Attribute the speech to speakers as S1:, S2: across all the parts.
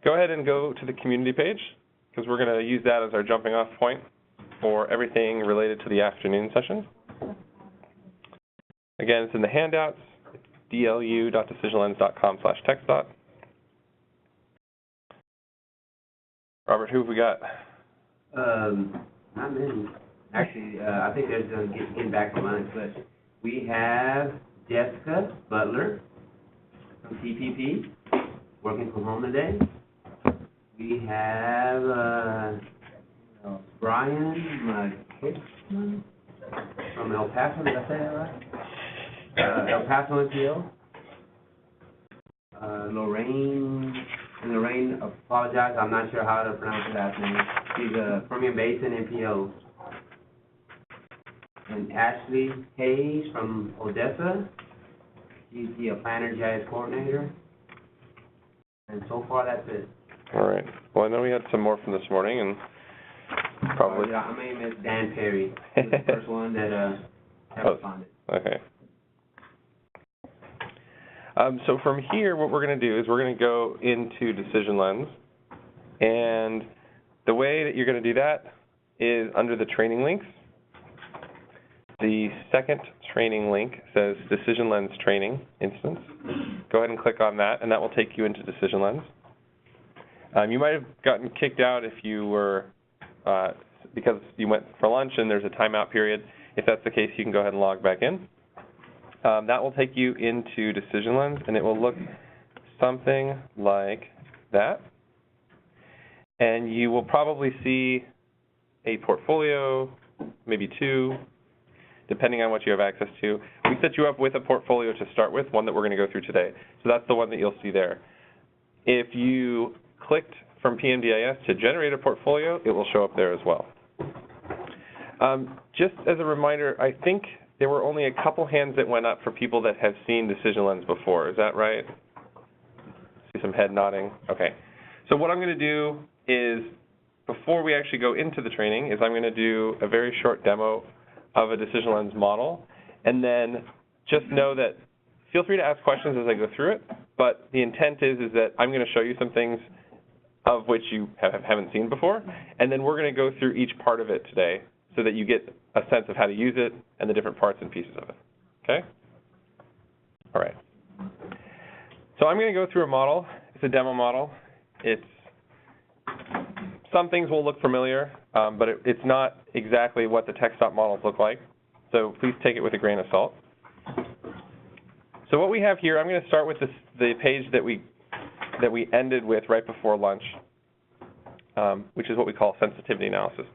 S1: go ahead and go to the community page, because we're going to use that as our jumping off point for everything related to the afternoon session. Again, it's in the handouts, dlu.decisionlens.com/TXDOT. Robert, who have we got?
S2: Not many. Actually, I think they're getting back to lunch, but we have Jessica Butler from TPP, working from home today. We have Brian McKibben from El Paso, did I say that right? El Paso NPO. Lorraine, apologize, I'm not sure how to pronounce her last name. She's a Permian Basin NPO. And Ashley Hayes from Odessa. She's the Planner GIS coordinator. And so far, that's it.
S1: All right. Well, I know we had some more from this morning, and probably.
S2: Yeah, I may miss Dan Perry, who's the first one that responded.
S1: Okay. So from here, what we're going to do is we're going to go into Decision Lens, and the way that you're going to do that is under the training links. The second training link says Decision Lens Training Instance. Go ahead and click on that, and that will take you into Decision Lens. You might have gotten kicked out if you were, because you went for lunch and there's a timeout period. If that's the case, you can go ahead and log back in. That will take you into Decision Lens, and it will look something like that. And you will probably see a portfolio, maybe two, depending on what you have access to. We set you up with a portfolio to start with, one that we're going to go through today. So that's the one that you'll see there. If you clicked from PMDIS to generate a portfolio, it will show up there as well. Just as a reminder, I think there were only a couple hands that went up for people that have seen Decision Lens before. Is that right? See some head nodding. Okay. So what I'm going to do is, before we actually go into the training, is I'm going to do a very short demo of a Decision Lens model, and then just know that feel free to ask questions as I go through it, but the intent is that I'm going to show you some things of which you haven't seen before, and then we're going to go through each part of it today so that you get a sense of how to use it and the different parts and pieces of it. Okay? All right. So I'm going to go through a model. It's a demo model. Some things will look familiar, but it's not exactly what the TXDOT models look like. So please take it with a grain of salt. So what we have here, I'm going to start with the page that we ended with right before lunch, which is what we call sensitivity analysis.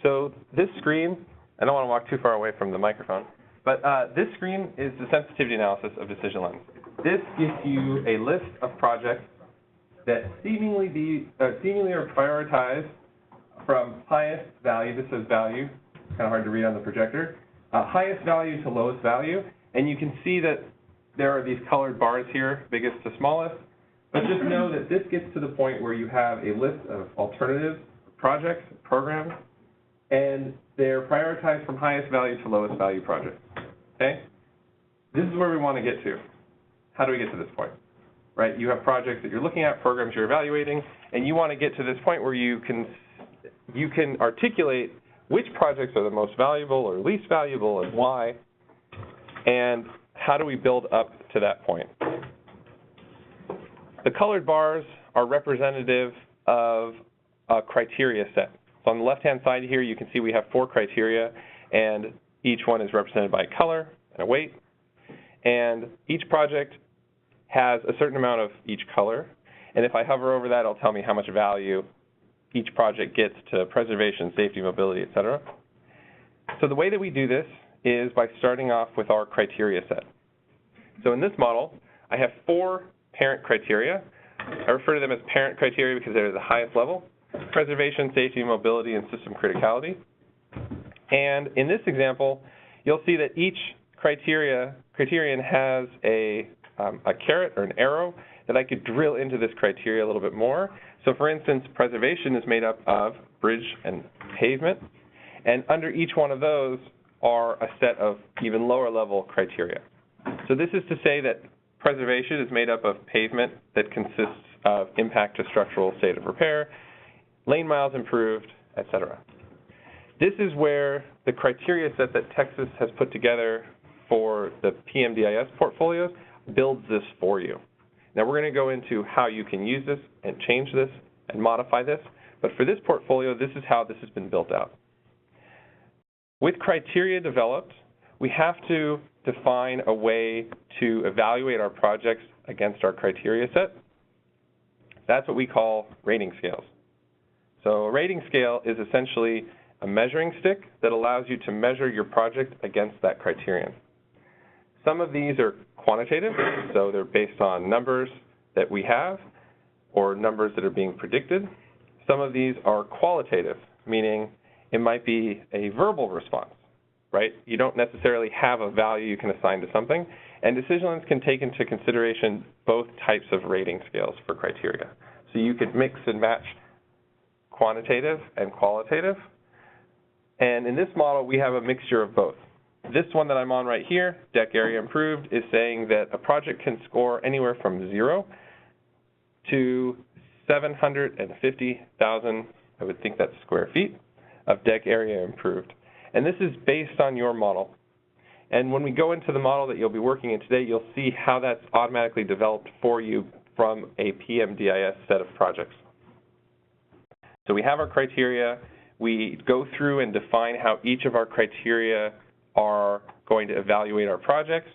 S1: So this screen, I don't want to walk too far away from the microphone, but this screen is the sensitivity analysis of Decision Lens. This gives you a list of projects that seemingly are prioritized from highest value. This says value, kind of hard to read on the projector. Highest value to lowest value, and you can see that there are these colored bars here, biggest to smallest. But just know that this gets to the point where you have a list of alternatives, projects, programs, and they're prioritized from highest value to lowest value projects. Okay? This is where we want to get to. How do we get to this point? Right? You have projects that you're looking at, programs you're evaluating, and you want to get to this point where you can articulate which projects are the most valuable or least valuable and why, and how do we build up to that point. The colored bars are representative of a criteria set. So on the left-hand side here, you can see we have 4 criteria, and each one is represented by a color and a weight. And each project has a certain amount of each color, and if I hover over that, it'll tell me how much value each project gets to preservation, safety, mobility, et cetera. So the way that we do this is by starting off with our criteria set. So in this model, I have 4 parent criteria. I refer to them as parent criteria because they're the highest level: preservation, safety, mobility, and system criticality. And in this example, you'll see that each criterion has a caret or an arrow that I could drill into this criteria a little bit more. So for instance, preservation is made up of bridge and pavement, and under each one of those are a set of even lower level criteria. So this is to say that preservation is made up of pavement that consists of impact to structural state of repair, lane miles improved, etc. This is where the criteria set that Texas has put together for the PMDIS portfolios builds this for you. Now we're going to go into how you can use this and change this and modify this, but for this portfolio, this is how this has been built out. With criteria developed, we have to define a way to evaluate our projects against our criteria set. That's what we call rating scales. So a rating scale is essentially a measuring stick that allows you to measure your project against that criterion. Some of these are quantitative, so they're based on numbers that we have or numbers that are being predicted. Some of these are qualitative, meaning it might be a verbal response, right? You don't necessarily have a value you can assign to something, and Decision Lens can take into consideration both types of rating scales for criteria. So you could mix and match quantitative and qualitative, and in this model, we have a mixture of both. This one that I'm on right here, deck area improved, is saying that a project can score anywhere from 0 to 750,000, I would think that's square feet, of deck area improved. And this is based on your model. And when we go into the model that you'll be working in today, you'll see how that's automatically developed for you from a PMDIS set of projects. So we have our criteria. We go through and define how each of our criteria are going to evaluate our projects,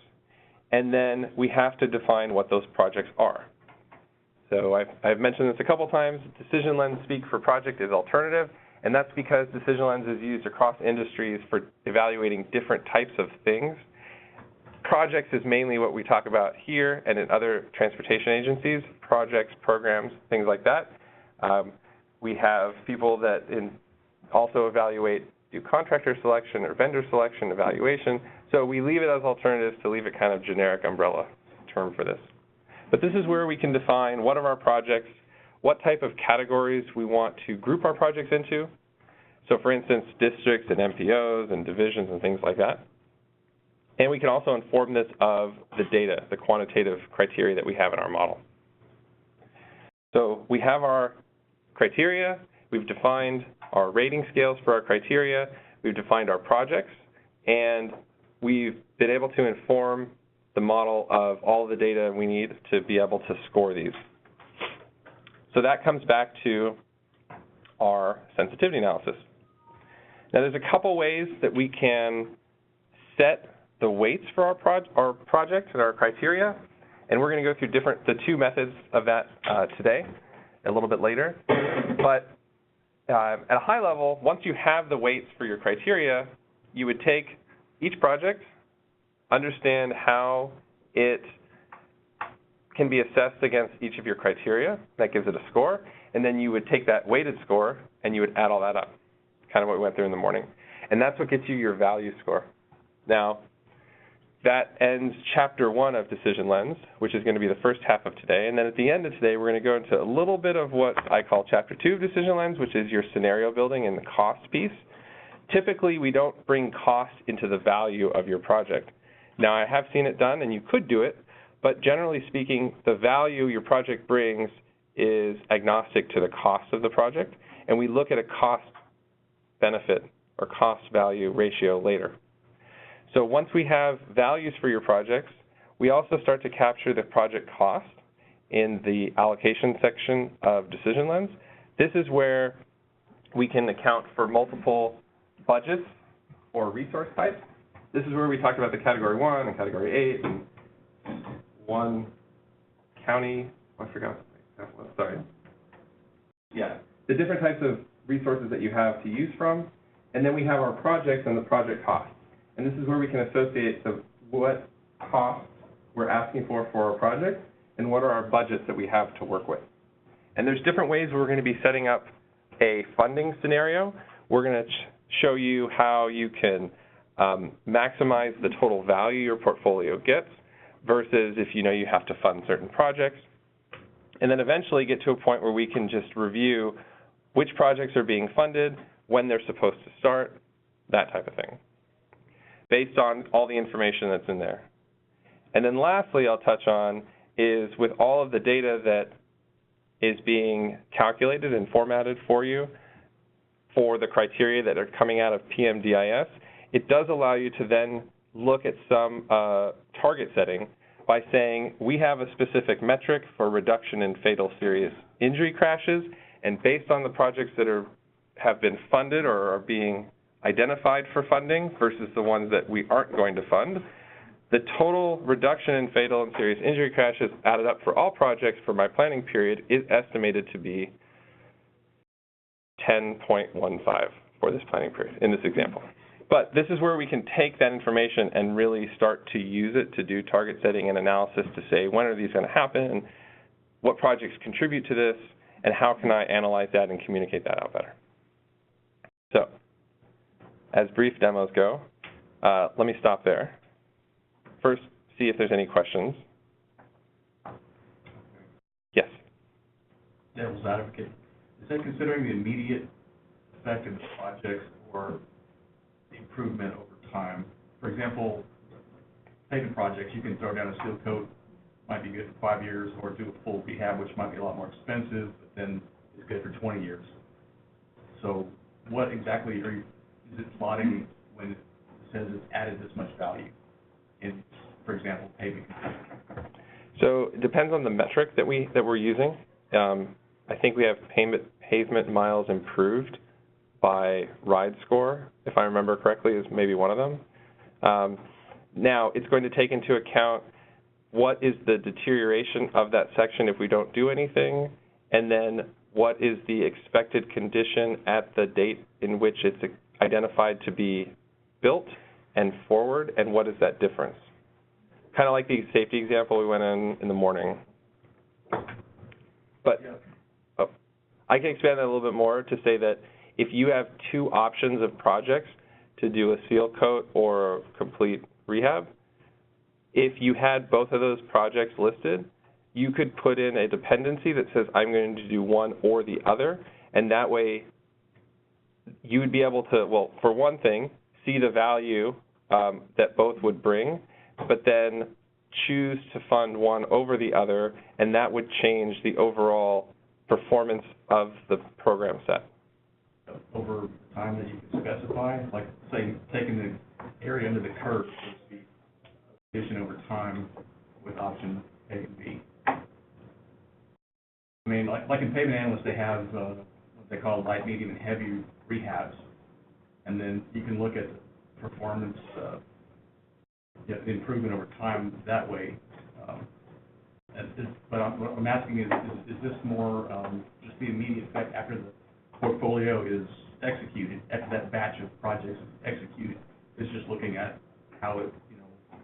S1: and then we have to define what those projects are. So I've mentioned this a couple times. Decision Lens speak for project is alternative, and that's because Decision Lens is used across industries for evaluating different types of things. Projects is mainly what we talk about here and in other transportation agencies, projects, programs, things like that. We have people that also evaluate, do contractor selection or vendor selection evaluation. So we leave it as alternatives to leave it kind of generic umbrella term for this. But this is where we can define what of our projects, what type of categories we want to group our projects into. So for instance, districts and MPOs and divisions and things like that. And we can also inform this of the data, the quantitative criteria that we have in our model. So we have our criteria, we've defined our rating scales for our criteria, we've defined our projects, and we've been able to inform the model of all of the data we need to be able to score these. So that comes back to our sensitivity analysis. Now there's a couple ways that we can set the weights for our project and our criteria, and we're going to go through the two methods of that today, a little bit later. But at a high level, once you have the weights for your criteria, you would take each project, understand how it can be assessed against each of your criteria. That gives it a score. And then you would take that weighted score and you would add all that up, kind of what we went through in the morning. And that's what gets you your value score. Now, that ends Chapter 1 of Decision Lens, which is going to be the first half of today. And then at the end of today, we're going to go into a little bit of what I call Chapter 2 of Decision Lens, which is your scenario building and the cost piece. Typically, we don't bring cost into the value of your project. Now, I have seen it done, and you could do it, but generally speaking, the value your project brings is agnostic to the cost of the project, and we look at a cost-benefit or cost-value ratio later. So once we have values for your projects, we also start to capture the project cost in the allocation section of Decision Lens. This is where we can account for multiple budgets or resource types. This is where we talked about the Category 1 and Category 8 and one county, I forgot, sorry. Yeah, the different types of resources that you have to use from, and then we have our projects and the project costs. And this is where we can associate what costs we're asking for our project and what are our budgets that we have to work with. And there's different ways we're going to be setting up a funding scenario. We're going to show you how you can maximize the total value your portfolio gets versus if you know you have to fund certain projects. And then eventually get to a point where we can just review which projects are being funded, when they're supposed to start, that type of thing, based on all the information that's in there. And then lastly, I'll touch on is with all of the data that is being calculated and formatted for you for the criteria that are coming out of PMDIS, it does allow you to then look at some target setting by saying we have a specific metric for reduction in fatal serious injury crashes, and based on the projects that have been funded or are being identified for funding versus the ones that we aren't going to fund, the total reduction in fatal and serious injury crashes added up for all projects for my planning period is estimated to be 10.15 for this planning period in this example. But this is where we can take that information and really start to use it to do target setting and analysis to say when are these going to happen, what projects contribute to this, and how can I analyze that and communicate that out better. So, as brief demos go, let me stop there. First, see if there's any questions. Yes?
S3: Devil's advocate, is that considering the immediate effect of the projects or the improvement over time? For example, paving projects, you can throw down a seal coat, might be good for 5 years, or do a full rehab, which might be a lot more expensive, but then it's good for 20 years. So what exactly is it plotting when it says it's added this much value in, for example, paving?
S1: So it depends on the metric that we're using. I think we have pavement miles improved by ride score, if I remember correctly, is maybe one of them. Now, it's going to take into account what is the deterioration of that section if we don't do anything, and then what is the expected condition at the date in which it's identified to be built and forward, and what is that difference? Kind of like the safety example we went in the morning. But I can expand that a little bit more to say that if you have two options of projects to do a seal coat or a complete rehab, if you had both of those projects listed, you could put in a dependency that says I'm going to do one or the other, and that way you would be able to, well, for one thing, see the value that both would bring, but then choose to fund one over the other, and that would change the overall performance of the program set.
S3: Over time that you can specify, like say taking the area under the curve, so to speak, addition over time with option A and B. I mean, like in pavement analysts, they have what they call light, medium, and heavy rehabs, and then you can look at the performance, the improvement over time that way. But what I'm asking is this more just the immediate effect after the portfolio is executed, after that batch of projects is executed? It's just looking at how it,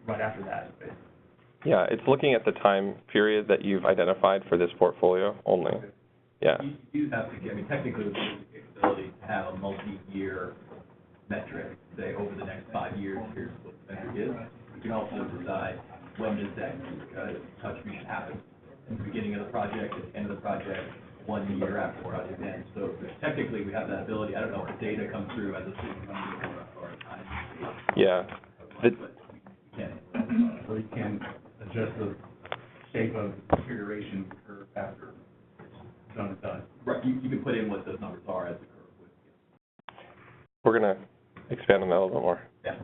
S3: right after that.
S1: Yeah, it's looking at the time period that you've identified for this portfolio only.
S3: Okay.
S4: Yeah. You do have to get, technically, the capability to have a multi-year metric, say over the next 5 years, here's what the metric is. You can also decide when does that contribution happen, in the beginning of the project, at the end of the project, 1 year after the project ends. So technically, we have that ability. I don't know if data comes through as a city or a time.
S1: Yeah.
S4: But we can.
S3: So you can adjust the shape of deterioration curve after it's done and done.
S4: Right. You can put in what those numbers are as the curve would.
S1: We're going to expand on that a little bit more.
S5: Yeah.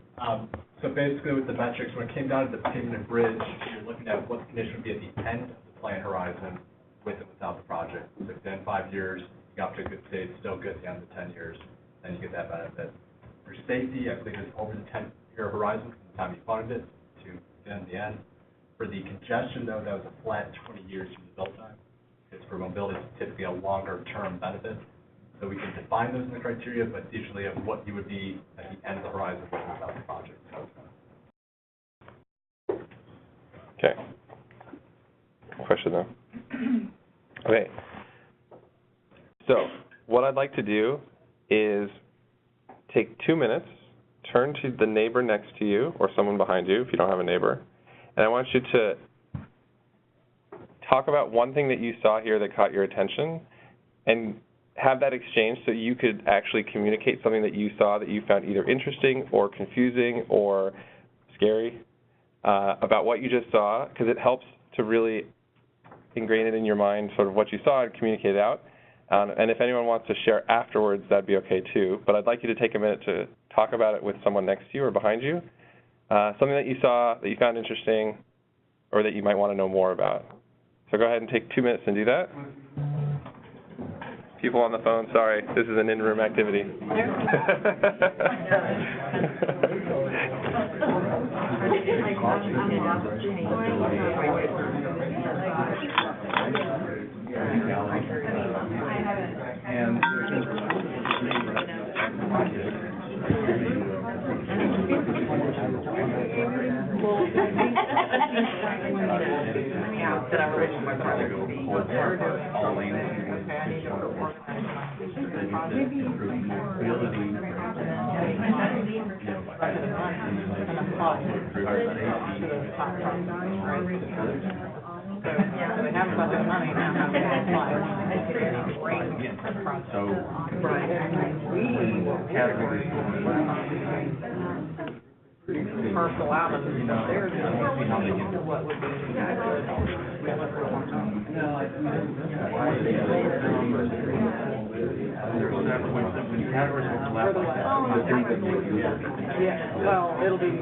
S5: So basically with the metrics, when it came down to the pavement and bridge, you're looking at what the condition would be at the end of the plan horizon with and without the project. So if then 5 years, you got to a good state, still good at the end of the 10 years, then you get that benefit. For safety, I believe it's over the 10-year horizon from the time you funded it to the end. For the congestion, though, that was a flat 20 years from the build time. Because for mobility, it's typically a longer-term benefit. So we can define those in the criteria, but usually of what you would be at the end of the horizon with and without the project.
S1: Okay. Question though? Okay. So what I'd like to do is take 2 minutes, turn to the neighbor next to you or someone behind you if you don't have a neighbor, and I want you to talk about one thing that you saw here that caught your attention and have that exchange so you could actually communicate something that you saw that you found either interesting or confusing or scary about what you just saw, because it helps to really ingrain it in your mind, sort of what you saw, and communicate it out. And if anyone wants to share afterwards, that'd be okay too. But I'd like you to take a minute to talk about it with someone next to you or behind you. Something that you saw, that you found interesting, or that you might want to know more about. So go ahead and take 2 minutes and do that. People on the phone, sorry, this is an in-room activity.
S6: Parcel out of there, what would be yeah, well, it'll be 8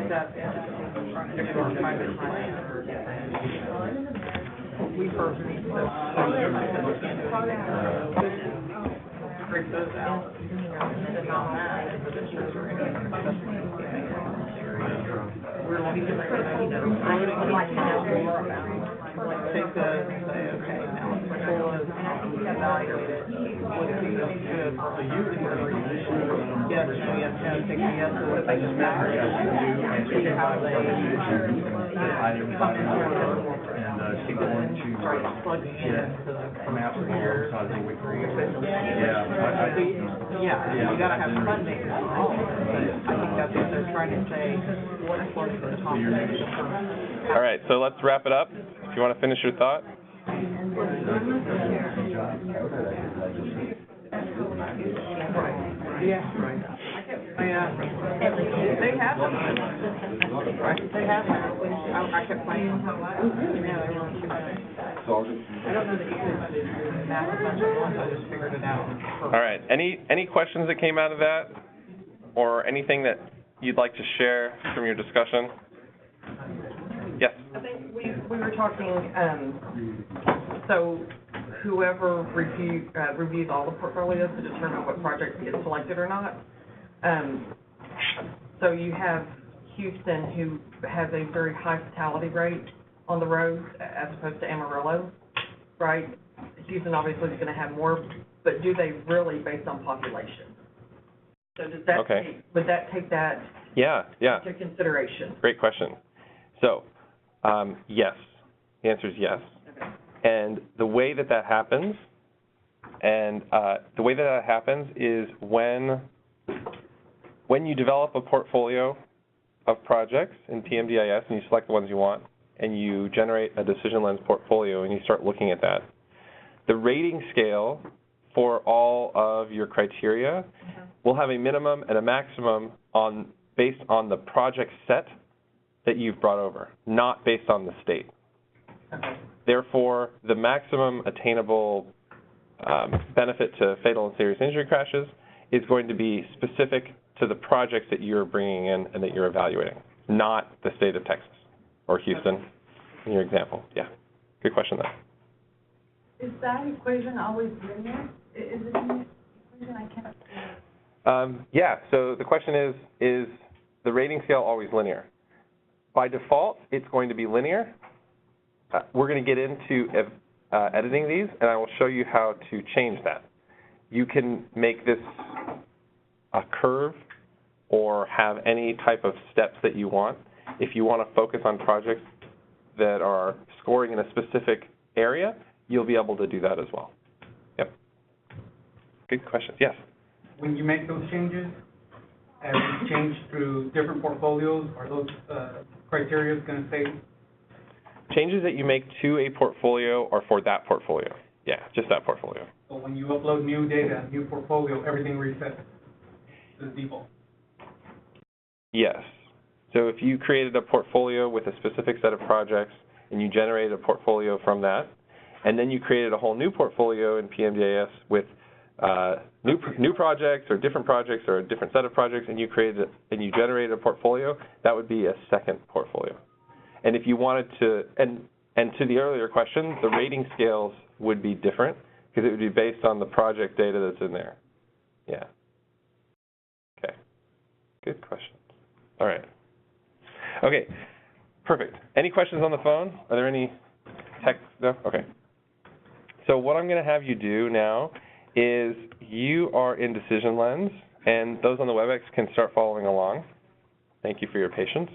S6: steps. We first need to break those out. And on that, we're looking at, I would like to know more about it. Like take the, say, okay, now it's full of evaluate would it be good for the youth organization? Yes, we have to take the yes, or what they just matter. See how they come
S3: and keep going to
S6: plugging into
S3: from after here, so I think we create.
S6: Yeah, you gotta have funding. But I think that's what they're trying to say. What's the compensation?
S1: All right, so let's wrap it up. If you want to finish your thought.
S6: Yeah. Yeah. They have them. They have them. I kept playing. Yeah, they weren't too bad. I don't know that you could map a bunch of ones. I just figured it out.
S1: All right. Any questions that came out of that, or anything that you'd like to share from your discussion? Yes.
S6: I think we were talking. So whoever reviews all the portfolios to determine what projects get selected or not. So you have Houston, who has a very high fatality rate on the roads as opposed to Amarillo, right? Houston obviously is going to have more, but do they really based on population? So does that would that take that into consideration?
S1: Great question. So, yes. The answer is yes.
S6: Okay.
S1: And the way that happens, is when you develop a portfolio of projects in PMDIS and you select the ones you want, and you generate a decision lens portfolio and you start looking at that, the rating scale for all of your criteria will have a minimum and a maximum based on the project set that you've brought over, not based on the state.
S6: Okay.
S1: Therefore, the maximum attainable benefit to fatal and serious injury crashes is going to be specific to the projects that you're bringing in and that you're evaluating, not the state of Texas or Houston in your example. Yeah, good question there.
S7: Is that equation always linear? Is it an equation I can't?
S1: Yeah, so the question is the rating scale always linear? By default, it's going to be linear. We're going to get into editing these, and I will show you how to change that. You can make this a curve or have any type of steps that you want. If you want to focus on projects that are scoring in a specific area, you'll be able to do that as well. Yep. Good question. Yes?
S8: When you make those changes, as you change through different portfolios, are those criteria going to stay?
S1: Changes that you make to a portfolio are for that portfolio. Yeah, just that portfolio.
S8: So when you upload new data, new portfolio, everything resets to the default?
S1: Yes. So if you created a portfolio with a specific set of projects, and you generated a portfolio from that, and then you created a whole new portfolio in PMDIS with new projects or different projects or a different set of projects, and you generated a portfolio, that would be a second portfolio. And if you wanted to, and to the earlier question, the rating scales would be different because it would be based on the project data that's in there. Yeah. Okay. Good question. All right. Okay. Perfect. Any questions on the phone? Are there any text? No? Okay. So what I'm going to have you do now is you are in Decision Lens, and those on the WebEx can start following along. Thank you for your patience.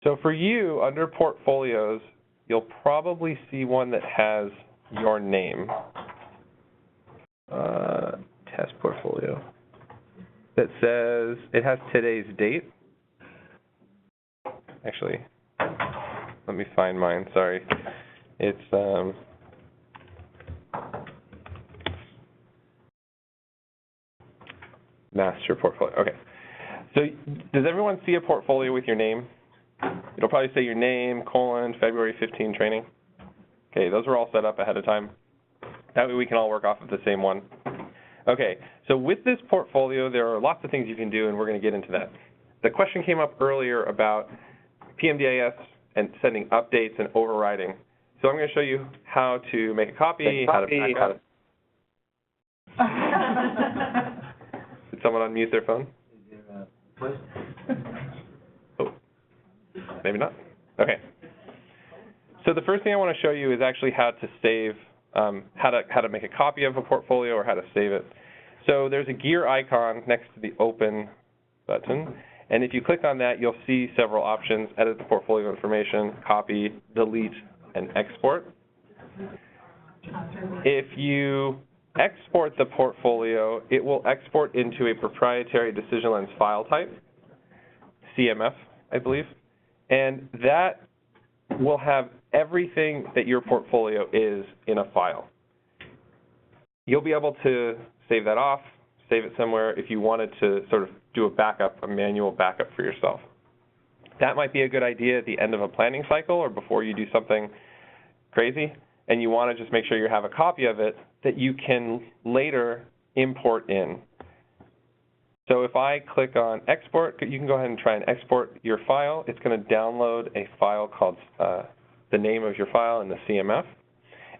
S1: So for you, under Portfolios, you'll probably see one that has your name. Test portfolio. That says, it has today's date. Actually, let me find mine, sorry. It's, master portfolio, okay. So does everyone see a portfolio with your name? It'll probably say your name, February 15 training. Okay, those are all set up ahead of time. That way we can all work off of the same one. Okay, so with this portfolio, there are lots of things you can do, and we're going to get into that. The question came up earlier about PMDIS and sending updates and overriding. So I'm going to show you how to make a copy, how to back up. Did someone unmute their phone?
S2: Is there a question?
S1: Oh, maybe not. Okay. So the first thing I want to show you is actually how to save, how to make a copy of a portfolio or how to save it. So there's a gear icon next to the Open button, and if you click on that, you'll see several options: edit the portfolio information, copy, delete, and export. If you export the portfolio, it will export into a proprietary Decision Lens file type, CMF, I believe, and that will have everything that your portfolio is in a file. You'll be able to save that off, save it somewhere if you wanted to sort of do a backup, a manual backup for yourself. That might be a good idea at the end of a planning cycle or before you do something crazy, and you want to just make sure you have a copy of it that you can later import in. So if I click on export, you can go ahead and try and export your file. It's going to download a file called the name of your file in the CMF.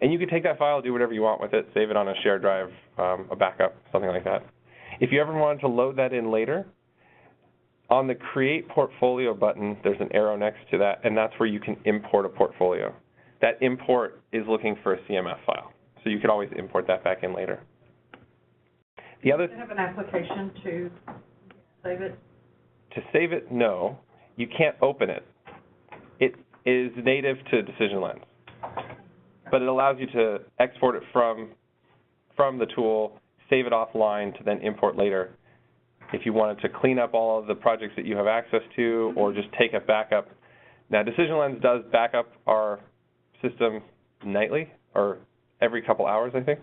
S1: And you can take that file, do whatever you want with it, save it on a shared drive, a backup, something like that. If you ever wanted to load that in later, on the Create Portfolio button, there's an arrow next to that, and that's where you can import a portfolio. That import is looking for a CMF file, so you can always import that back in later. The other
S6: Do you have an application to save it?
S1: To save it, no. You can't open it. It is native to Decision Lens, but it allows you to export it from the tool, save it offline to then import later. If you wanted to clean up all of the projects that you have access to or just take a backup. Now, Decision Lens does back up our system nightly or every couple hours, I think.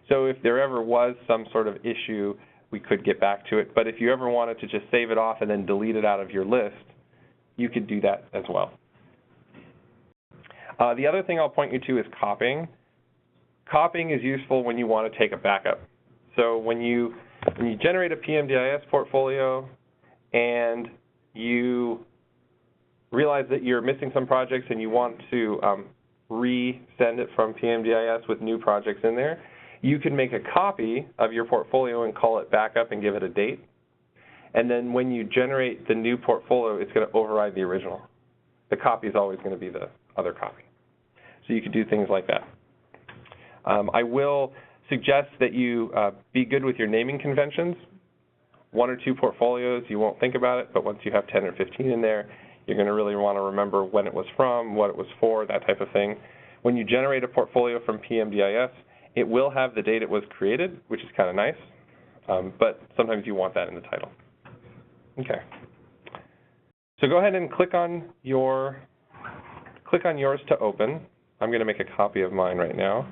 S1: So if there ever was some sort of issue, we could get back to it. But if you ever wanted to just save it off and then delete it out of your list, you could do that as well. The other thing I'll point you to is copying. Copying is useful when you want to take a backup. So when you generate a PMDIS portfolio and you realize that you're missing some projects and you want to resend it from PMDIS with new projects in there, you can make a copy of your portfolio and call it backup and give it a date. And then when you generate the new portfolio, it's going to override the original. The copy is always going to be the other copy. So you can do things like that. I will suggest that you be good with your naming conventions. 1 or 2 portfolios, you won't think about it, but once you have 10 or 15 in there, you're going to really want to remember when it was from, what it was for, that type of thing. When you generate a portfolio from PMDIS, it will have the date it was created, which is kind of nice, but sometimes you want that in the title. Okay. So go ahead and click on yours to open. I'm going to make a copy of mine right now.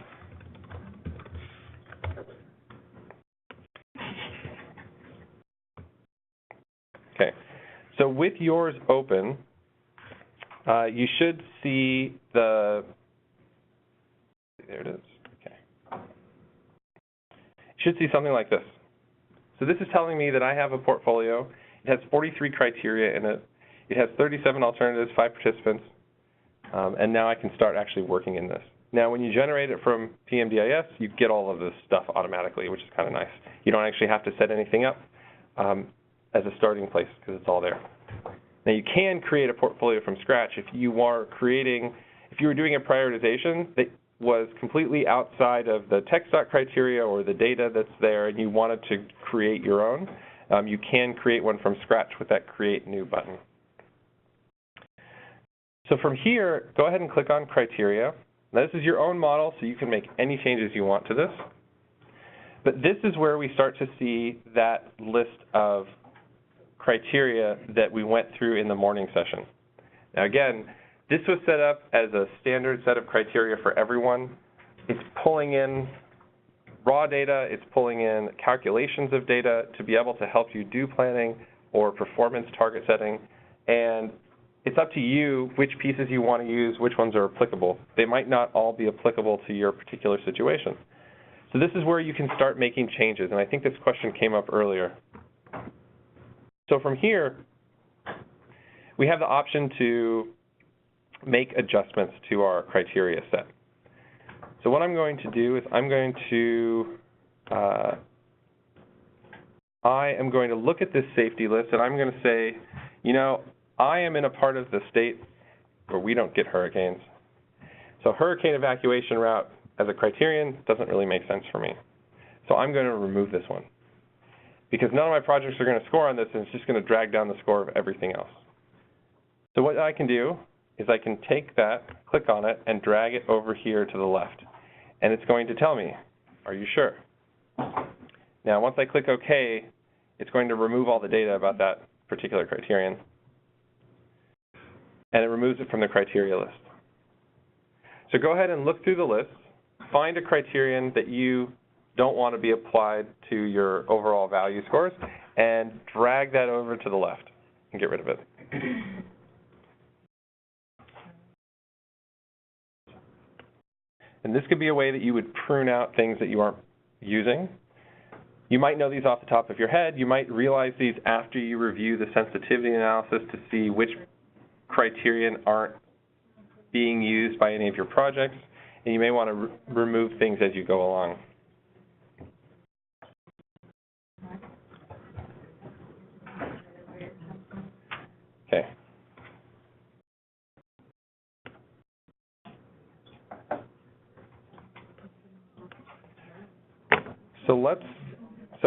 S1: Okay. So with yours open, You should see the, there it is, okay. You should see something like this. So this is telling me that I have a portfolio. It has 43 criteria in it. It has 37 alternatives, 5 participants, and now I can start actually working in this. Now, when you generate it from PMDIS, you get all of this stuff automatically, which is kind of nice. You don't actually have to set anything up as a starting place because it's all there. Now, you can create a portfolio from scratch if you were doing a prioritization that was completely outside of the TXDOT criteria or the data that's there and you wanted to create your own, you can create one from scratch with that Create New button. So from here, go ahead and click on Criteria. Now, this is your own model, so you can make any changes you want to this. But this is where we start to see that list of criteria that we went through in the morning session. Now, again, this was set up as a standard set of criteria for everyone. It's pulling in raw data, it's pulling in calculations of data to be able to help you do planning or performance target setting, and it's up to you which pieces you want to use, which ones are applicable. They might not all be applicable to your particular situation. So this is where you can start making changes, and I think this question came up earlier. So from here, we have the option to make adjustments to our criteria set. So what I'm going to do is I am going to look at this safety list, and I'm going to say, you know, I am in a part of the state where we don't get hurricanes. So hurricane evacuation route as a criterion doesn't really make sense for me. So I'm going to remove this one, because none of my projects are going to score on this, and it's just going to drag down the score of everything else. So what I can do is I can take that, click on it, and drag it over here to the left. And it's going to tell me, are you sure? Now, once I click OK, it's going to remove all the data about that particular criterion. And it removes it from the criteria list. So go ahead and look through the list, find a criterion that you don't want to be applied to your overall value scores, and drag that over to the left and get rid of it. And this could be a way that you would prune out things that you aren't using. You might know these off the top of your head. You might realize these after you review the sensitivity analysis to see which criterion aren't being used by any of your projects, and you may want to remove things as you go along. Okay. So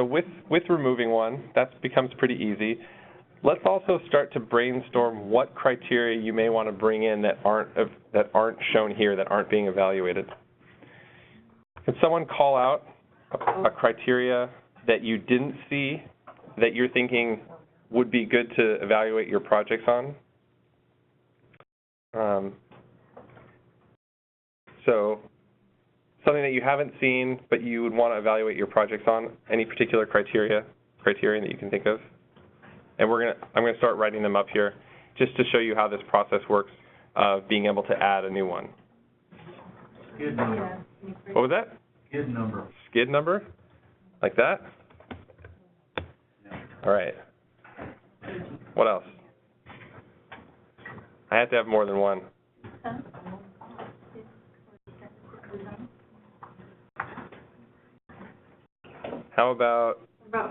S1: with removing one, that becomes pretty easy. Let's also start to brainstorm what criteria you may want to bring in that aren't shown here, that aren't being evaluated. Can someone call out a criteria that you didn't see that you're thinking would be good to evaluate your projects on? So something that you haven't seen but you would want to evaluate your projects on, any particular criterion that you can think of? And I'm going to start writing them up here just to show you how this process works of being able to add a new one.
S3: Skid number.
S1: What was that?
S3: Skid number.
S1: Skid number? Like that? All right. What else? I have to have more than one. How about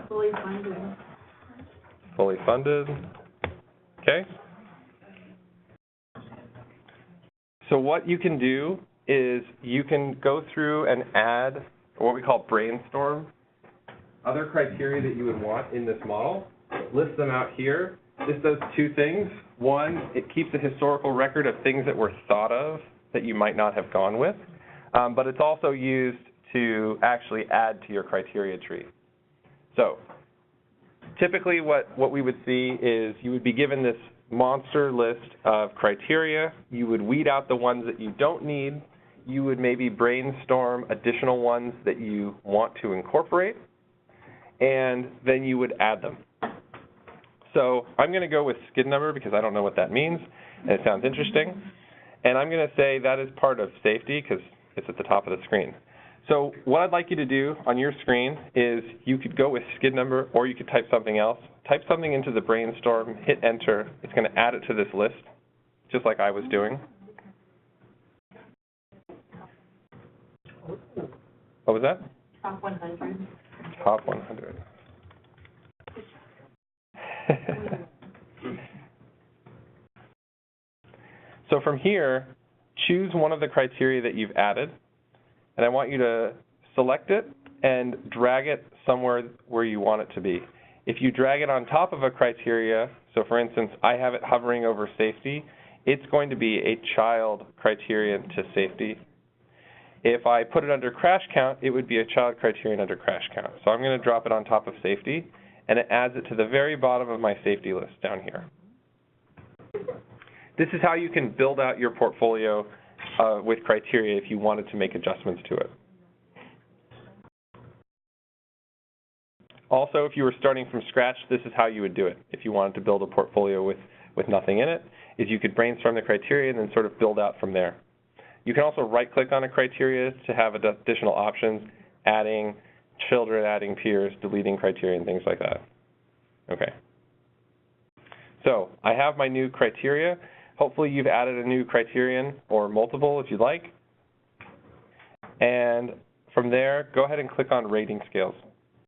S7: fully funded?
S1: Fully funded. Okay. So what you can do is you can go through and add what we call brainstorm other criteria that you would want in this model. List them out here. This does two things. One, it keeps a historical record of things that were thought of that you might not have gone with, but it's also used to actually add to your criteria tree. So typically what we would see is you would be given this monster list of criteria. You would weed out the ones that you don't need. You would maybe brainstorm additional ones that you want to incorporate, and then you would add them. So I'm going to go with skid number because I don't know what that means, and it sounds interesting. And I'm going to say that is part of safety because it's at the top of the screen. So what I'd like you to do on your screen is you could go with skid number or you could type something else. Type something into the brainstorm, hit enter. It's going to add it to this list, just like I was doing. What was that?
S7: Top 100.
S1: Top 100. So from here, choose one of the criteria that you've added, and I want you to select it and drag it somewhere where you want it to be. If you drag it on top of a criteria, so for instance, I have it hovering over safety, it's going to be a child criterion to safety. If I put it under crash count, it would be a child criterion under crash count. So I'm going to drop it on top of safety, and it adds it to the very bottom of my safety list down here. This is how you can build out your portfolio with criteria if you wanted to make adjustments to it. Also, if you were starting from scratch, this is how you would do it. If you wanted to build a portfolio with nothing in it, is you could brainstorm the criteria and then sort of build out from there. You can also right-click on a criteria to have additional options, adding children, adding peers, deleting criteria, and things like that. Okay. So I have my new criteria. Hopefully you've added a new criterion or multiple if you'd like. And from there, go ahead and click on rating scales.